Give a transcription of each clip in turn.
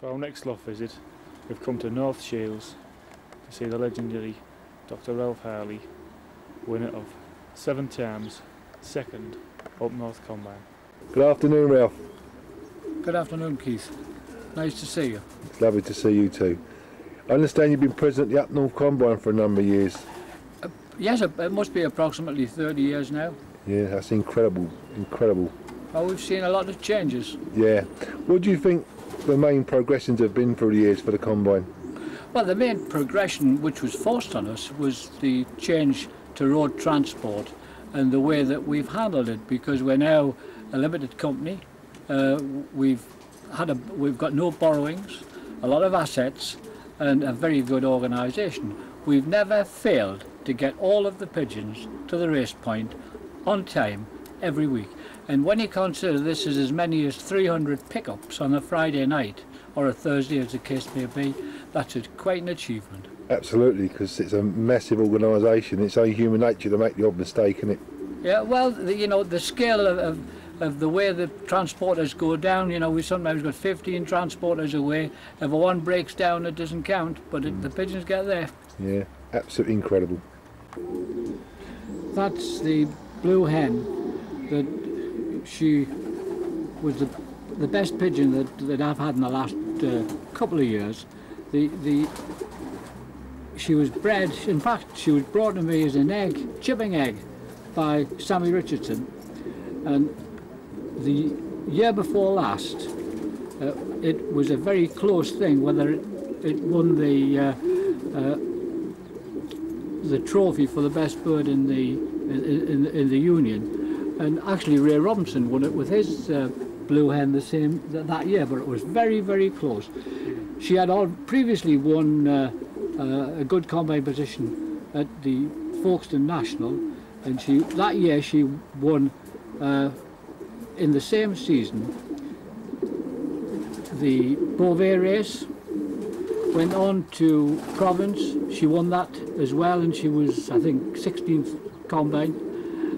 For our next loft visit, we've come to North Shields to see the legendary Dr. Ralph Iley, winner of 7 times second Up North Combine. Good afternoon, Ralph. Good afternoon, Keith. Nice to see you. It's lovely to see you too. I understand you've been president of the Up North Combine for a number of years. Yes, it must be approximately 30 years now. Yeah, that's incredible, incredible. Oh, we've seen a lot of changes. Yeah. What do you think the main progressions have been through the years for the Combine? Well, the main progression which was forced on us was the change to road transport and the way that we've handled it, because we're now a limited company. We've got no borrowings, a lot of assets and a very good organisation. We've never failed to get all of the pigeons to the race point on time every week. And when you consider this is as many as 300 pickups on a Friday night or a Thursday, as the case may be, that's quite an achievement. Absolutely, because it's a massive organisation. It's only human nature to make the odd mistake, isn't it? Yeah, well, the scale of the way the transporters go down, we sometimes got 15 transporters away. If one breaks down, it doesn't count, but the pigeons get there. Yeah, absolutely incredible. That's the blue hen that she was the best pigeon that I've had in the last couple of years. She was bred, in fact, she was brought to me as an egg, chipping egg, by Sammy Richardson, and the year before last, it was a very close thing whether it won the trophy for the best bird in the union. And actually Ray Robinson won it with his blue hen that year, but it was very, very close. She had previously won a good combine position at the Folkestone National, and that year she won in the same season the Beauvais race, went on to Provence, she won that as well, and she was, I think, 16th combine.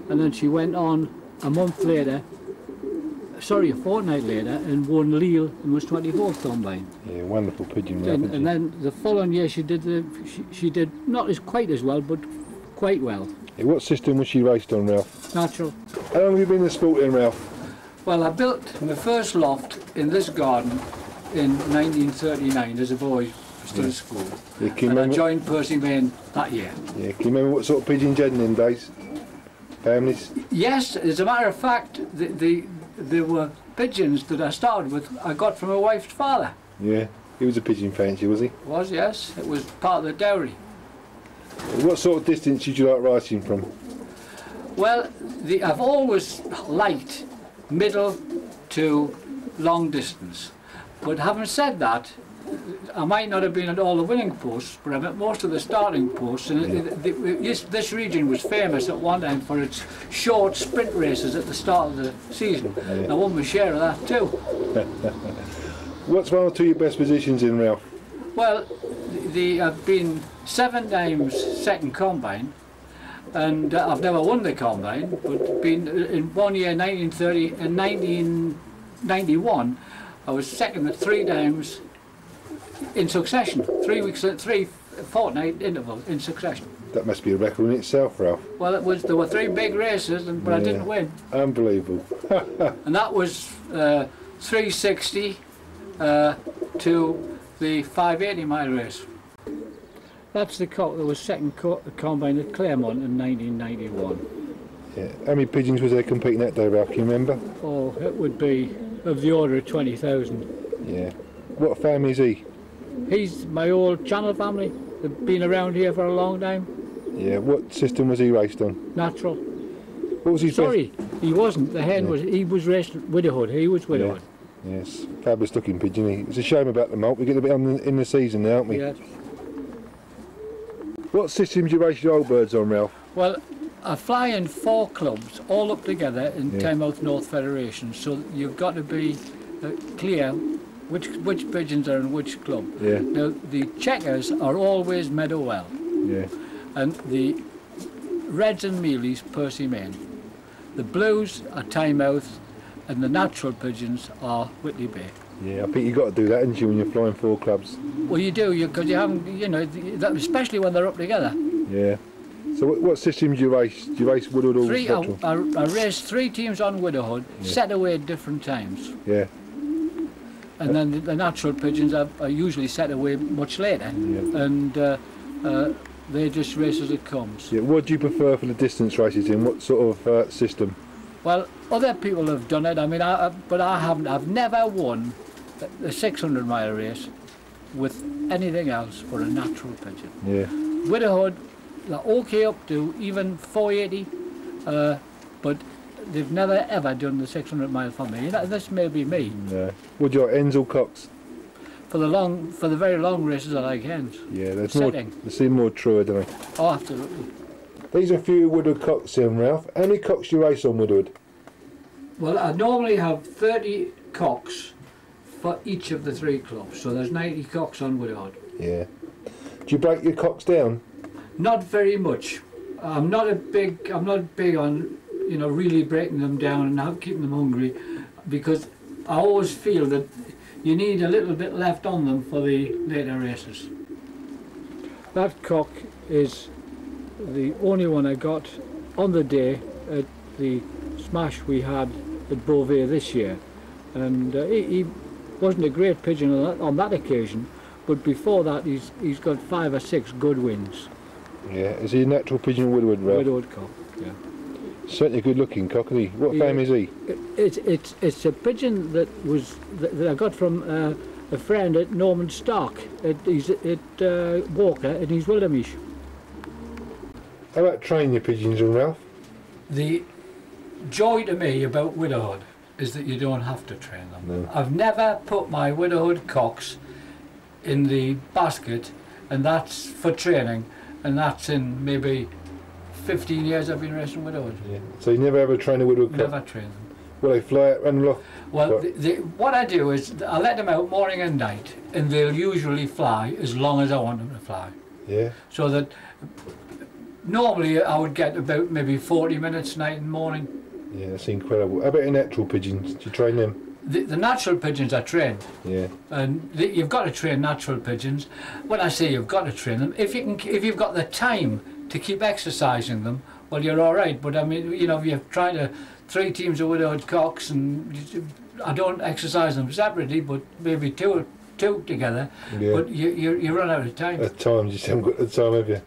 And then she went on a fortnight later, and won Lille and was 24th combine. Yeah, wonderful pigeon. And then the following year she did not quite as well, but quite well. Yeah, what system was she raced on, Ralph? Natural. How long have you been in the sport then, Ralph? Well, I built my first loft in this garden in 1939 as a boy, still at school. Yeah, and I joined Percy Main that year. Yeah, can you remember what sort of pigeons you had in them days? Families? Yes, as a matter of fact, there were pigeons that I started with, I got from my wife's father. Yeah, he was a pigeon fancier, was he? Was, yes. It was part of the dowry. What sort of distance did you like racing from? Well, I've always liked middle to long distance. But having said that, I might not have been at all the winning posts, but I'm at most of the starting posts. And this region was famous at one time for its short sprint races at the start of the season. Yeah. I won my share of that too. What's one or two of your best positions in, Ralph? Well, I've been 7 times second combine, and I've never won the combine, but been in one year, 1930 and 1991, I was second at 3 times in succession, 3 fortnight intervals in succession. That must be a record in itself, Ralph. Well, there were 3 big races, but I didn't win. Unbelievable. And that was 360 to the 580-mile race. That's the cock that was second combine at Claremont in 1991. Yeah. How many pigeons was there competing that day, Ralph? Can you remember? Oh, it would be of the order of 20,000. Yeah. What family is he? He's my old Channel family. They've been around here for a long time. Yeah. What system was he raced on? Natural. What was his Sorry, he wasn't. The hen was. He was raced widowhood. He was widowhood. Yeah. Yes. Fabulous looking pigeon. It's a shame about the Mott. We get a bit in the season now, aren't we? Yes. What systems do you race your old birds on, Ralph? Well, I fly in 4 clubs, all up together in Tynemouth North Federation. So you've got to be clear which pigeons are in which club. Yeah. Now the checkers are always Meadowell. Yeah. And the reds and mealies Percy Main. The blues are Tynemouth, and the natural pigeons are Whitley Bay. Yeah, I think you've got to do that, haven't you, when you're flying 4 clubs? Well, you do, because you haven't, you know, especially when they're up together. Yeah. So what systems do you race? Do you race Woodward or petrol? I race 3 teams on Widowhood, set away at different times. Yeah. And then the natural pigeons are usually set away much later. Yeah. And they just race as it comes. Yeah. What do you prefer for the distance races in? What sort of system? Well, other people have done it. I mean, but I haven't. I've never won a 600-mile race with anything else but a natural pigeon. Yeah. Widowhood, they're okay up to even 480, but they've never ever done the 600-mile for me. This may be me. No. What do you like, hens or cocks? For the very long races, I like hens. Yeah, there's Setting. more. They seem more truer, don't they? Oh, absolutely. These are a few Woodward cocks in, Ralph. How many cocks do you race on Woodward? Well, I normally have 30 cocks for each of the 3 clubs, so there's 90 cocks on Widowhood. Yeah. Do you break your cocks down? Not very much. I'm not big on, you know, really breaking them down and not keeping them hungry, because I always feel that you need a little bit left on them for the later races. That cock is the only one I got on the day at the smash we had at Beauvais this year, and he wasn't a great pigeon on that occasion, but before that he's got 5 or 6 good wins. Yeah. Is he a natural pigeon Woodward, Ralph? Widowhood cock, yeah. Certainly a good looking cock, isn't he? What family is he? It's a pigeon that I got from a friend at Norman Stark. He's at Walker, and he's Wildermish. How about training your pigeons, Ralph? The joy to me about Widowhood is that you don't have to train them. No. I've never put my Widowhood cocks in the basket, and that's for training, and that's in maybe 15 years I've been racing Widowhood. Yeah. So you never ever train a Woodward cock? Never train them. Will they fly out and loft? Well, what I do is I let them out morning and night, and they'll usually fly as long as I want them to fly. Yeah. So that normally I would get about maybe 40 minutes night and morning. Yeah, that's incredible. How about your natural pigeons? Do you train them? The natural pigeons are trained. Yeah. And you've got to train natural pigeons. When I say you've got to train them, if you've got the time to keep exercising them, well, you're all right. But I mean, you know, if you're trying to 3 teams of Widowhood cocks, and I don't exercise them separately, but maybe two together. Yeah. But you run out of time. At times, you just haven't got the time, have you?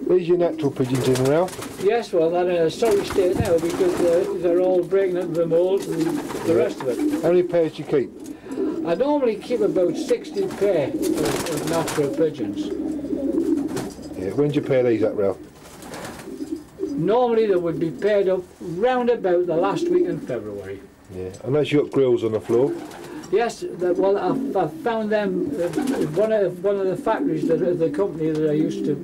These your natural pigeons in, Ralph? Yes, well, they're in a sorry state now because they're all breaking into the mould and the rest of it. How many pairs do you keep? I normally keep about 60 pair of natural pigeons. Yeah. When do you pair these up, Ralph? Normally they would be paired up round about the last week in February. Yeah. I know you got grills on the floor. Yes, well, I've found them one of the factories that the company that I used to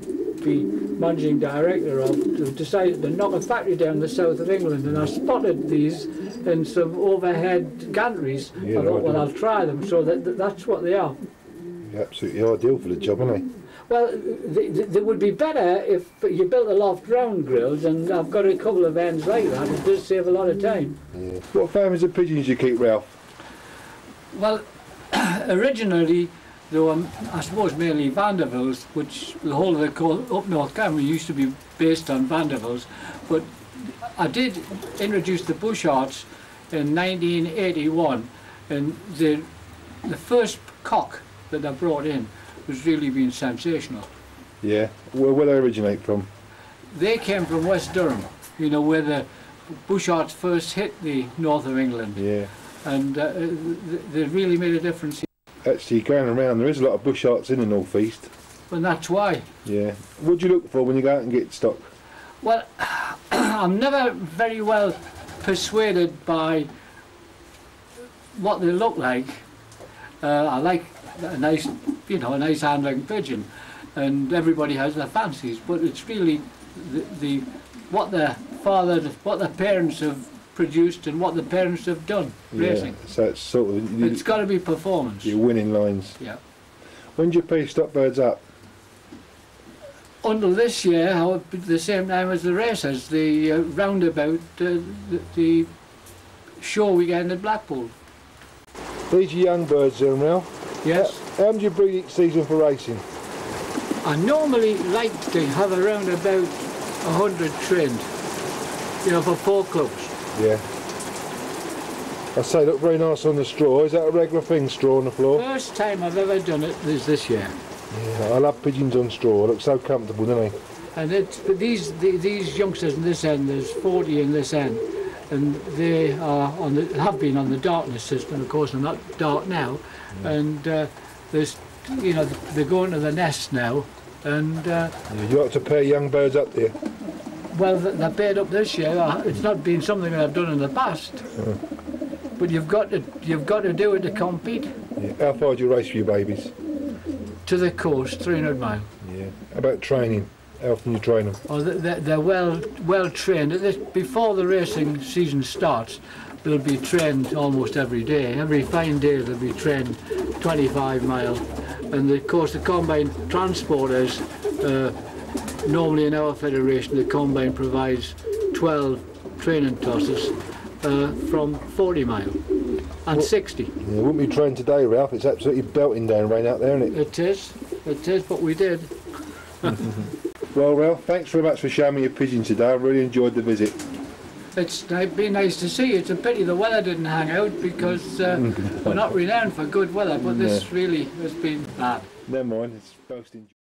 be managing director of decided to knock a factory down in the south of England, and I spotted these in some overhead gantries. Yeah, I thought, well, I'll try them. So that's what they are. You're absolutely ideal for the job, aren't they? Well, they would be better if you built a loft round grills, and I've got a couple of ends like that. It does save a lot of time. Yeah. What families of pigeons do you keep, Ralph? Well, originally there were, I suppose, mainly Vanderbilts, which the whole of the coast up North Cameron used to be based on Vanderbilts. But I did introduce the Busharts in 1981, and the first cock that I brought in was really been sensational. Yeah. Where they originate from? They came from West Durham, you know, where the Busharts first hit the north of England. Yeah. And they really made a difference. Actually, going around, there is a lot of Busharts in the North East. And that's why. Yeah. What do you look for when you go out and get stock? Well, I'm never very well persuaded by what they look like. I like a nice, you know, a nice handling pigeon, and everybody has their fancies. But it's really what the parents have produced and what the parents have done racing. So it's sort of it's got to be performance. Your winning lines. Yeah. When do you pay stock birds up? Until this year, the same time as the races, the roundabout, the show we get in Blackpool. These are young birds then, Ralph? Yes. How do you breed each season for racing? I normally like to have around about 100 trained, you know, for 4 clubs. Yeah. I say, look very nice on the straw. Is that a regular thing, straw on the floor? First time I've ever done it is this year. Yeah, I love pigeons on straw. They look so comfortable, don't they? And but these youngsters in this end, there's 40 in this end, and they are have been on the darkness system. Of course, they're not dark now, and there's, you know, they're going to the nest now, and You like to pair young birds up there? well, they're paired up this year. It's not been something that I've done in the past, but you've got to do it to compete. Yeah. How far do you race for your babies? To the coast, 300 miles. Yeah. How about training? How often you train them? Oh, they're well trained. Before the racing season starts, they'll be trained almost every day. Every fine day they'll be trained 25 miles. And of course the combine transporters, normally in our federation, the combine provides 12 training tosses from 40 miles and 60. Yeah, wouldn't be trained today, Ralph. It's absolutely belting down rain out there, isn't it? It is, but we did. Well, Ralph, thanks very much for showing me your pigeon today. I really enjoyed the visit. It's been nice to see. It's a pity the weather didn't hang out, because we're not renowned for good weather, but this really has been bad. Never mind, it's most enjoyable.